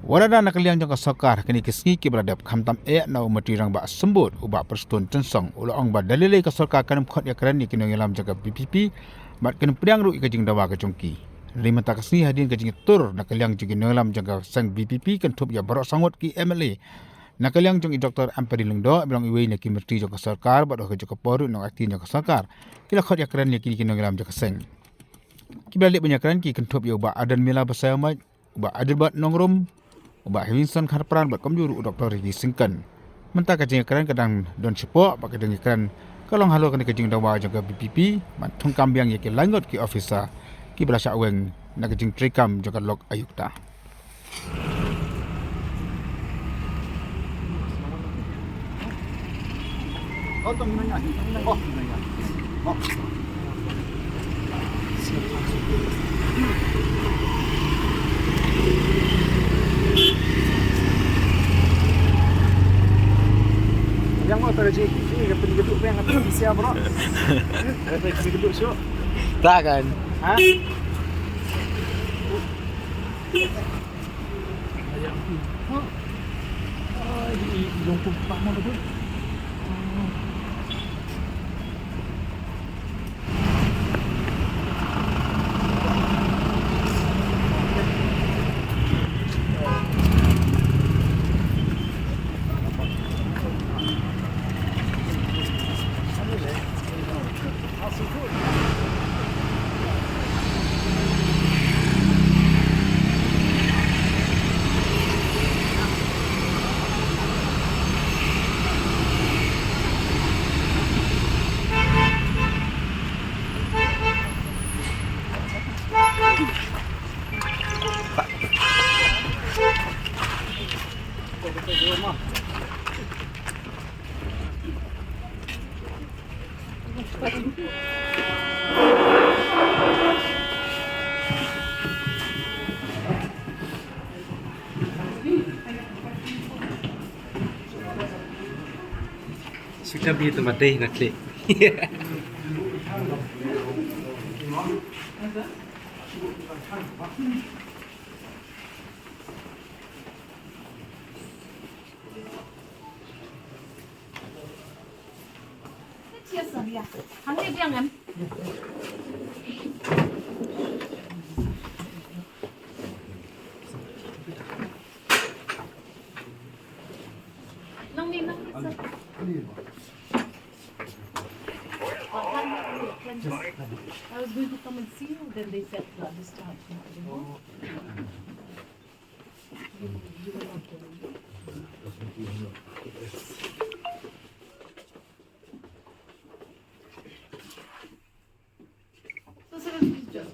Warada nakaliang jangka sokar kini kisngi ki beradab khamtam na umati rang ba sembut ubak persatuan tensong ulang ba dalile ka sokar kanam khot ya kerani kini ngelam jaga PPP mat kini priang ru ikajing dawa ka jongki. Lima tak kisngi hadin kajing tur nakaliang jagi ngelam jaga sang BPP kan thup ya barok sangot ki MLA. Nakaliang jong i Dr. Amperi Lengdo bilang iwei na kimerti jangka sokar ba doh jangka poru nang akti jangka sokar kila khot ya kerani kini ngelam jaga seng. Kibalik banyak keran ki kan thup ya ubak adan mila basayamat ubak adirbat nongrum ubah Winson Harperan buat komjuru Dr. Rigi Singkan. Mentah kajing keran kadang don support bak kajing keran kalau halu kena kajing dawa jaga BPP mat thung kambiang ye ki langot ki officer ki berasa aweng na kajing trikam jaga lok ayukta. Oh, tong nanya. Oh, nanya. Oh. Yang mau terjadi ini gedung yang akan bisa bro. Gedung so. Tak kan? Hah? Oh, di jongkok Pak mau betul. Sudah beli tempat deh nak klik. Cheers, Sonia. Hangnya biang kan? Nang ni nang. I was going to come and see you, then they said this time. So, sir, just.